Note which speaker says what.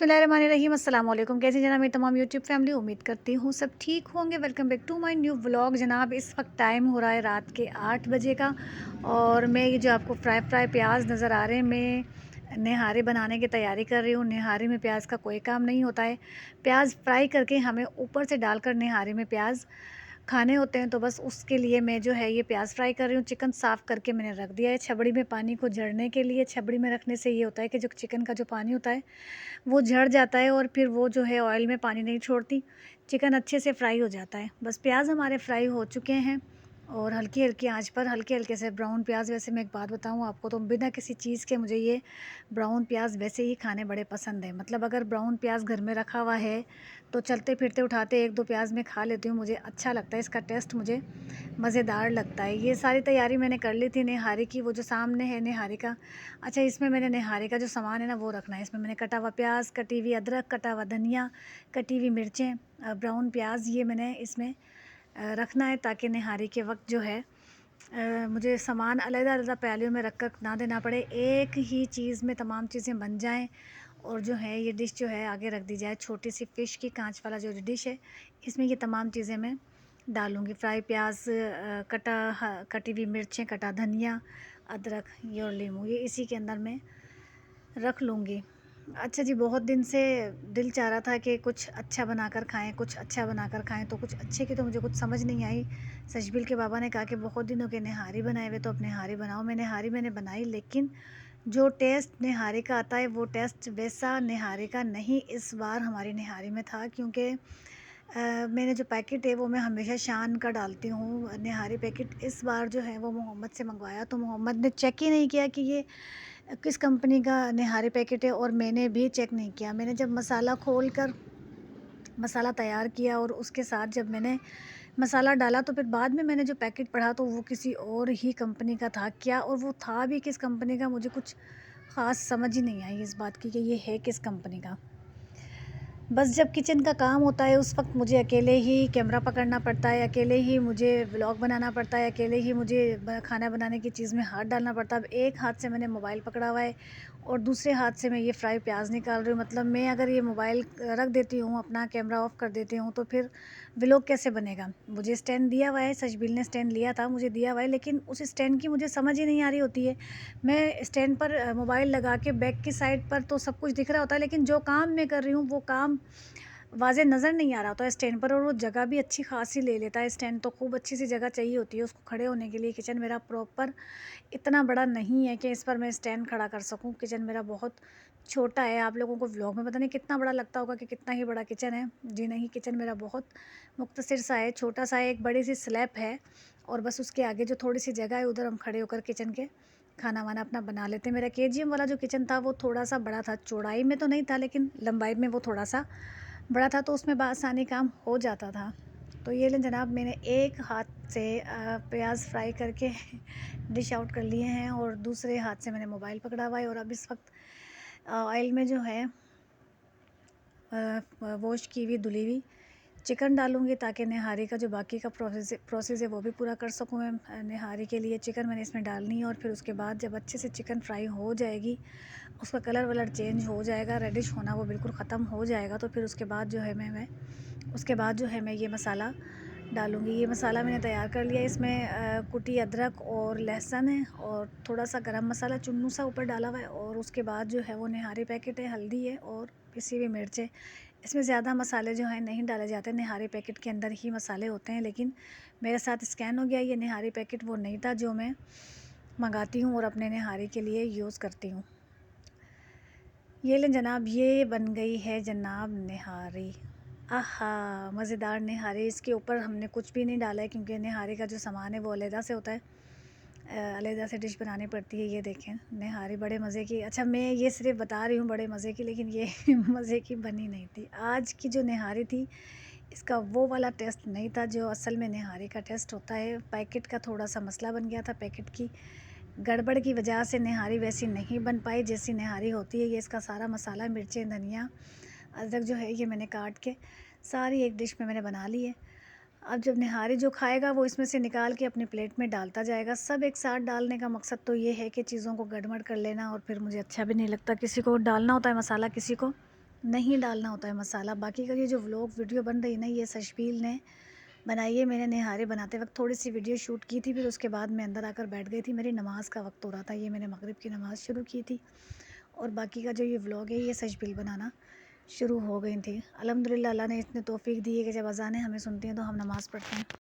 Speaker 1: बिस्मिल्लाहिर्रहमानिर्रहीम अस्सलाम वालेकुम। कैसे जनाब मेरी तमाम यूट्यूब फैमिली, उम्मीद करती हूँ सब ठीक होंगे। Welcome back to my new vlog. जनाब इस वक्त टाइम हो रहा है रात के 8 बजे का और मैं ये जो आपको फ्राई फ्राई प्याज नज़र आ रहे हैं, मैं निहारी बनाने की तैयारी कर रही हूँ। निहारी में प्याज का कोई काम नहीं होता है। प्याज फ्राई करके हमें ऊपर से डालकर निहारी में प्याज खाने होते हैं, तो बस उसके लिए मैं जो है ये प्याज फ्राई कर रही हूँ। चिकन साफ़ करके मैंने रख दिया है छबड़ी में पानी को झड़ने के लिए। छबड़ी में रखने से ये होता है कि जो चिकन का जो पानी होता है वो झड़ जाता है और फिर वो जो है ऑयल में पानी नहीं छोड़ती, चिकन अच्छे से फ्राई हो जाता है। बस प्याज हमारे फ्राई हो चुके हैं और हल्की हल्की आंच पर हल्के हल्के से ब्राउन प्याज। वैसे मैं एक बात बताऊं आपको, तो बिना किसी चीज़ के मुझे ये ब्राउन प्याज वैसे ही खाने बड़े पसंद है। मतलब अगर ब्राउन प्याज घर में रखा हुआ है तो चलते फिरते उठाते एक दो प्याज में खा लेती हूँ, मुझे अच्छा लगता है, इसका टेस्ट मुझे मज़ेदार लगता है। ये सारी तैयारी मैंने कर ली थी निहारी की। वो जो सामने है निहारी का, अच्छा इसमें मैंने निहारी का जो सामान है ना वो रखना है। इसमें मैंने कटा हुआ प्याज, कटी हुई अदरक, कटा हुआ धनिया, कटी हुई मिर्चें, ब्राउन प्याज, ये मैंने इसमें रखना है ताकि निहारी के वक्त जो है मुझे सामान अलग-अलग प्यालियों में रख कर ना देना पड़े, एक ही चीज़ में तमाम चीज़ें बन जाएं। और जो है ये डिश जो है आगे रख दी जाए। छोटी सी फ़िश की कांच वाला जो डिश है, इसमें ये तमाम चीज़ें मैं डालूँगी। फ्राई प्याज, कटी हुई मिर्चें, कटा धनिया, अदरक, ये और लीमू, ये इसी के अंदर मैं रख लूँगी। अच्छा जी, बहुत दिन से दिल चाह रहा था कि कुछ अच्छा बनाकर खाएँ, कुछ अच्छा बनाकर खाएँ, तो कुछ अच्छे की तो मुझे कुछ समझ नहीं आई। सचबिल के बाबा ने कहा कि बहुत दिनों के निहारी बनाए हुए, तो अब निहारी बनाओ। मैंने बनाई, लेकिन जो टेस्ट निहारी का आता है वो टेस्ट वैसा निहारी का नहीं इस बार हमारी निहारी में था। क्योंकि मैंने जो पैकेट है वो मैं हमेशा शान का डालती हूँ निहारी पैकेट। इस बार जो है वो मोहम्मद से मंगवाया, तो मोहम्मद ने चेक ही नहीं किया कि ये किस कंपनी का निहारी पैकेट है, और मैंने भी चेक नहीं किया। मैंने जब मसाला खोल कर मसाला तैयार किया और उसके साथ जब मैंने मसाला डाला, तो फिर बाद में मैंने जो पैकेट पढ़ा तो वो किसी और ही कंपनी का था। क्या, और वो था भी किस कंपनी का, मुझे कुछ ख़ास समझ ही नहीं आई इस बात की कि ये है किस कंपनी का। बस जब किचन का काम होता है उस वक्त मुझे अकेले ही कैमरा पकड़ना पड़ता है, अकेले ही मुझे व्लॉग बनाना पड़ता है, अकेले ही मुझे खाना बनाने की चीज़ में हाथ डालना पड़ता है। अब एक हाथ से मैंने मोबाइल पकड़ा हुआ है और दूसरे हाथ से मैं ये फ्राई प्याज निकाल रही हूँ। मतलब मैं अगर ये मोबाइल रख देती हूँ, अपना कैमरा ऑफ कर देती हूँ, तो फिर व्लॉग कैसे बनेगा। मुझे स्टैंड दिया हुआ है, सचबिल ने स्टैंड लिया था, मुझे दिया हुआ है, लेकिन उस स्टैंड की मुझे समझ ही नहीं आ रही होती है। मैं स्टैंड पर मोबाइल लगा के बैक की साइड पर तो सब कुछ दिख रहा होता है, लेकिन जो काम मैं कर रही हूँ वो काम वाज़े नज़र नहीं आ रहा होता है स्टैंड पर। और वो जगह भी अच्छी खासी ले लेता है स्टैंड, तो खूब अच्छी सी जगह चाहिए होती है उसको खड़े होने के लिए। किचन मेरा प्रॉपर इतना बड़ा नहीं है कि इस पर मैं स्टैंड खड़ा कर सकूं। किचन मेरा बहुत छोटा है। आप लोगों को व्लॉग में पता नहीं कितना बड़ा लगता होगा कि कितना ही बड़ा किचन है। जी नहीं, किचन मेरा बहुत मुख्तसर सा है, छोटा सा है। एक बड़ी सी स्लैब है और बस उसके आगे जो थोड़ी सी जगह है उधर हम खड़े होकर किचन के खाना वाना अपना बना लेते हैं। मेरा केजीएम वाला जो किचन था वो थोड़ा सा बड़ा था, चौड़ाई में तो नहीं था लेकिन लंबाई में वो थोड़ा सा बड़ा था, तो उसमें बआसानी काम हो जाता था। तो ये लें जनाब, मैंने एक हाथ से प्याज फ्राई करके डिश आउट कर लिए हैं और दूसरे हाथ से मैंने मोबाइल पकड़ा हुआ है। और अब इस वक्त ऑयल में जो है वॉश की हुई धुली हुई चिकन डालूँगी, ताकि निहारी का जो बाकी का प्रोसेस है वो भी पूरा कर सकूँ मैं। निहारी के लिए चिकन मैंने इसमें डालनी है और फिर उसके बाद जब अच्छे से चिकन फ्राई हो जाएगी, उसका कलर वलर चेंज हो जाएगा, रेडिश होना वो बिल्कुल ख़त्म हो जाएगा, तो फिर उसके बाद जो है मैं उसके बाद जो है मैं ये मसाला डालूँगी। ये मसाला मैंने तैयार कर लिया। इसमें कुटी अदरक और लहसुन है और थोड़ा सा गरम मसाला चुन्नू सा ऊपर डाला हुआ है, और उसके बाद जो है वो निहारी पैकेट है, हल्दी है और पिसी हुई मिर्चें। इसमें ज़्यादा मसाले जो हैं नहीं डाले जाते, निहारी पैकेट के अंदर ही मसाले होते हैं। लेकिन मेरे साथ स्कैन हो गया, ये निहारी पैकेट वो नहीं था जो मैं मंगाती हूँ और अपने निहारी के लिए यूज़ करती हूँ। ये लें जनाब, ये बन गई है जनाब निहारी। आहा, मज़ेदार निहारी। इसके ऊपर हमने कुछ भी नहीं डाला है क्योंकि निहारी का जो सामान है वो अलहदा से होता है, अलहदा से डिश बनानी पड़ती है। ये देखें निहारी बड़े मज़े की। अच्छा, मैं ये सिर्फ बता रही हूँ बड़े मज़े की, लेकिन ये मज़े की बनी नहीं थी। आज की जो निहारी थी इसका वो वाला टेस्ट नहीं था जो असल में निहारी का टेस्ट होता है। पैकेट का थोड़ा सा मसला बन गया था, पैकेट की गड़बड़ की वजह से निहारी वैसी नहीं बन पाई जैसी निहारी होती है। ये इसका सारा मसाला, मिर्चें, धनिया, अदरक जो है ये मैंने काट के सारी एक डिश में मैंने बना ली है। अब जब निहारी जो खाएगा वो इसमें से निकाल के अपनी प्लेट में डालता जाएगा। सब एक साथ डालने का मकसद तो ये है कि चीज़ों को गड़बड़ कर लेना, और फिर मुझे अच्छा भी नहीं लगता। किसी को डालना होता है मसाला, किसी को नहीं डालना होता है मसाला। बाकी का ये जो व्लॉग वीडियो बन रही है ना, ये सशबील ने बनाई है। मैंने निहारे बनाते वक़्त थोड़ी-सी वीडियो शूट की थी, फिर उसके बाद मैं अंदर आकर बैठ गई थी। मेरी नमाज़ का वक़्त हो रहा था, ये मैंने मगरिब की नमाज़ शुरू की थी और बाकी का जो ये व्लॉग है, ये सशबील बनाना शुरू हो गई थी। अल्हम्दुलिल्लाह अल्लाह ने इतनी तौफ़ीक दी है कि जब अज़ानें हमें सुनती हैं तो हम नमाज़ पढ़ते हैं।